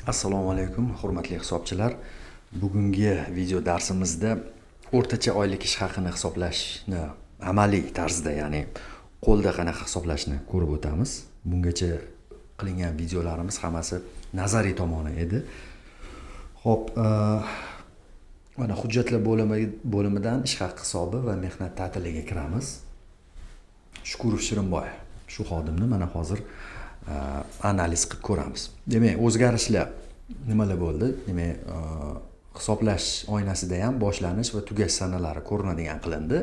Assalomu alaykum, hurmatli hisobchilar. Bugungi video darsimizda o'rtacha oylik ish haqini hisoblashni amaliy tarzda, ya'ni qo'lda qanaqa hisoblashni ko'rib o'tamiz. Bungacha qilingan videolarimiz hammasi nazariy tomoni edi. Xo'p, mana hujjatlar bo'limidan ish haqi hisobi va mehnat ta'tiliga kiramiz. Shukurov Shirinboy shu xodimni mana hozir analiz qilib ko'ramiz. Demak, o'zgarishlar nimalar bo'ldi? Demak, hisoblash oynasida ham boshlanish va tugash sanalari ko'rinadigan qilindi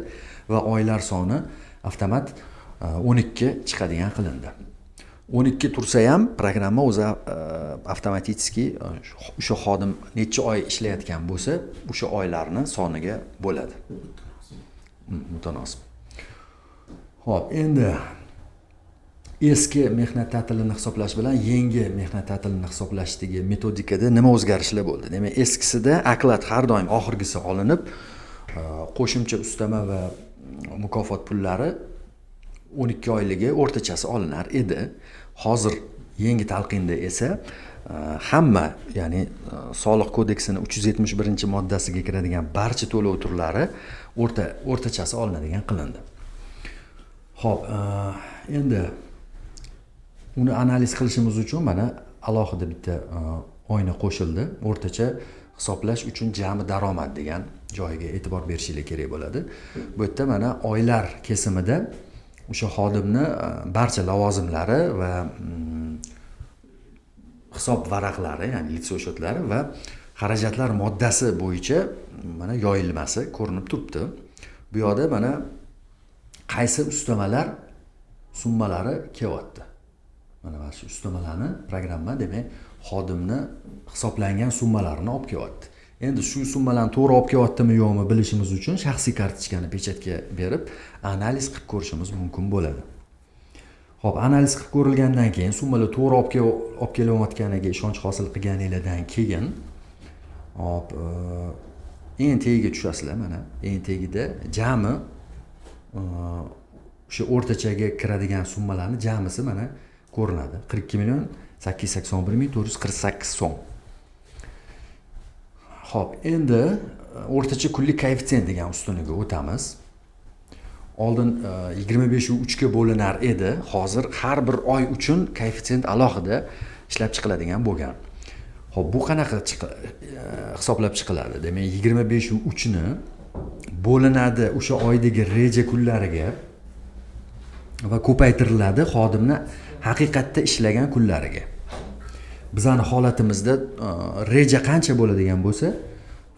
va oylar soni avtomat 12 chiqadigan qilindi. 12 tursa ham programma o'zi avtomatически o'sha xodim necha oy ishlayotgan bo'lsa, o'sha oylarni soniga bo'ladi. Mutanosib. Xo'p, endi eski mehnat ta'tilini hisoblash bilan yangi mehnat ta'tilini hisoblashdagi metodikada nima o'zgarishlar bo'ldi? Demak, eskisida oklad har doim oxirgisi olinib, qo'shimcha ustama va mukofot pullari 12 oyligi o'rtachasi olinar edi. Hozir yangi talqinda esa hamma, ya'ni soliq kodeksining 371-moddasiga kiradigan barcha to'lov turlari o'rtachasi olinadigan qilindi. Xo'p, endi uni analiz qilishimiz uchun mana alohida bitta oyna qo'shildi. O'rtacha hisoblash uchun jami daromad degan joyiga e'tibor berishingiz kerak bo'ladi. Bu yerda mana oylar kesimida o'sha xodimni barcha lavozimlari va hisob varaqlari, ya'ni litsev shotlari va xarajatlar moddasi bo'yicha mana yoyilmasi ko'rinib turibdi. Bu yoqda mana qaysi ustamalar summalari kelyapti. Mana shu ustamalarni programma demak xodimni hisoblangan summalarini olib kelyapti. Endi shu summalarni to'g'ri olib kelyaptimi yo'qmi bilishimiz uchun shaxsiy kartochkani pechatga berib analiz qilib ko'rishimiz mumkin bo'ladi. Xo'p, analiz qilib ko'rilgandan keyin summalar to'g'ri olib kelayotganiga ishonch hosil qilganingizdan keyin hop eng tagiga tushasizlar. Mana eng tagida jami o'sha o'rtachaga kiradigan summalarni jamisi mana ko'rinadi. 42.881.448 so'm. Xo'p, endi o'rtacha kunlik koeffitsient degan ustuniga o'tamiz. Oldin 25/3 ga bo'linar edi. Hozir har bir oy uchun koeffitsient alohida ishlab chiqiladigan bo'lgan. Xo'p, bu qanaqa hisoblab chiqiladi? Demak, 25/3 ni bo'linadi o'sha oydagi reja kunlariga va ko'paytiriladi xodimni haqiqatda ishlagan kunlariga. Bizning holatimizda reja qancha bo'ladigan bo'lsa,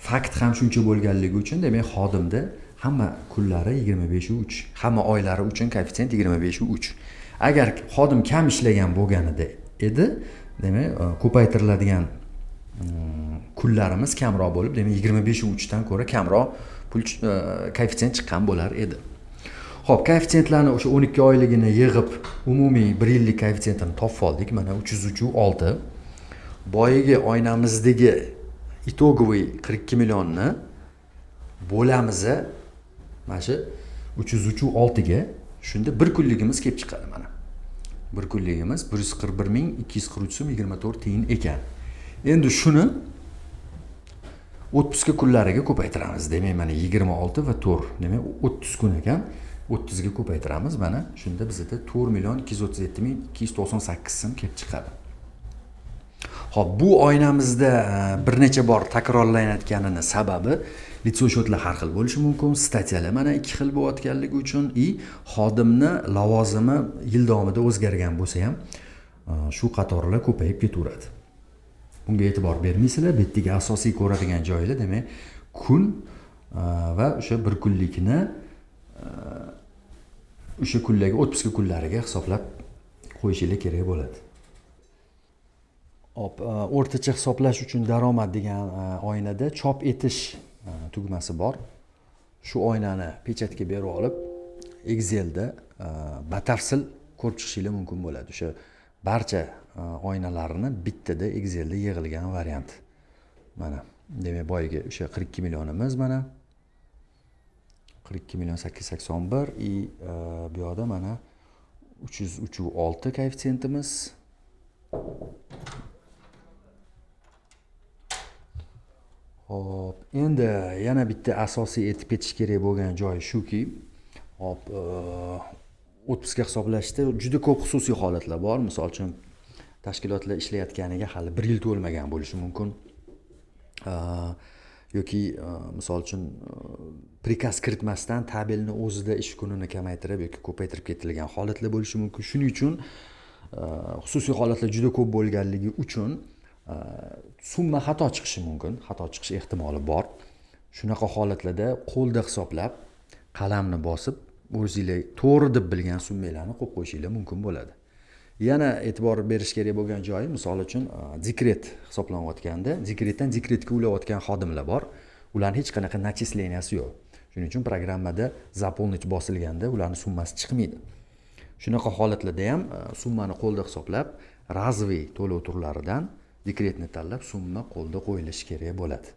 fakt ham shuncha bo'lganligi uchun, demak, xodimda hamma kunlari 25/3, hamma oylari uchun koeffitsient 25/3. Agar xodim kam ishlagan bo'lganida edi, demak, ko'paytiriladigan kunlarimiz kamroq bo'lib, demak 25/3 dan ko'ra kamroq pul koeffitsient chiqqan bo'lar edi. Xo'p, koeffitsiyentlarni o'sha 12 oyligini yig'ib, umumiy 1 yillik koeffitsiyentini topib oldik. Mana 303.6. Boyagi oynamizdagi itogoviy 42 millionni bo'lamiz mana shu 303.6 ga. Shunda bir kunligimiz kelib chiqadi mana. Bir kunligimiz 141.243.24 tiyin ekan. Endi shuni 30 kunlariga ko'paytiramiz. Demak, mana 26 va 4, demak 30 kun ekan. 30 ga ko'paytiramiz. Mana shunda bizda 4.237.298 so'm kelib chiqadi. Xo'p, bu oynamizda bir necha bor takrorlanayotganining sababi litsev shotlar har xil bo'lishi mumkin, statiyalar mana ikki xil bo'layotganligi uchun xodimni lavozimi yil davomida o'zgargan bo'lsa ham shu qatorlar ko'payib ketaveradi. Bunga e'tibor bermaysizlar. Bu yerdagi asosiy ko'radigan joylar demak kun va o'sha bir kunlikni o'sha kunlarga 30 kunlariga hisoblab qo'yishingiz kerak bo'ladi. Hop, o'rtacha hisoblash uchun daromad degan oynada chop etish tugmasi bor. Shu oynani pechatga berib olib, Excelda batafsil ko'rib chiqishingiz mumkin bo'ladi. O'sha barcha oynalarni bittada Excelda yig'ilgan variant. Mana, demak, boyiga o'sha 42 millionimiz mana 42.881 bu yoqda mana 303.6 koeffitsiyentimiz. Hop, endi yana bitta asosiy aytib ketish kerak bo'lgan joyi shuki, hop, otpuska hisoblashda juda ko'p xususiy holatlar bor. Misol uchun, tashkilotlar ishlayotganiga hali 1 yil to'lmagan bo'lishi mumkin. Yoki misol uchun prikaz kiritmasdan tabelni o'zida ish kunini kamaytirib yoki ko'paytirib ketilgan holatlar bo'lishi mumkin. Shuning uchun xususiy holatlar juda ko'p bo'lganligi uchun summa xato chiqishi mumkin, xato chiqish ehtimoli bor. Shunaqa holatlarda qo'lda hisoblab, qalamni bosib, o'zingizlar to'g'ri deb bilgan summalarni qo'yib qo'yishinglar mumkin bo'ladi. Yana e'tibor berish kerak bo'lgan joyi, misol uchun, dekret hisoblanayotganda, dekretdan dekretga ulayotgan xodimlar bor. Ularning hech qanaqa nachisleniyasi yo'q. Shuning uchun programmada zaполнить bosilganda ularning summasi chiqmaydi. Shunaqa holatlarda ham summani qo'lda hisoblab, razviy to'lov turlaridan dekretni tanlab, summa qo'lda qo'yilishi kerak bo'ladi.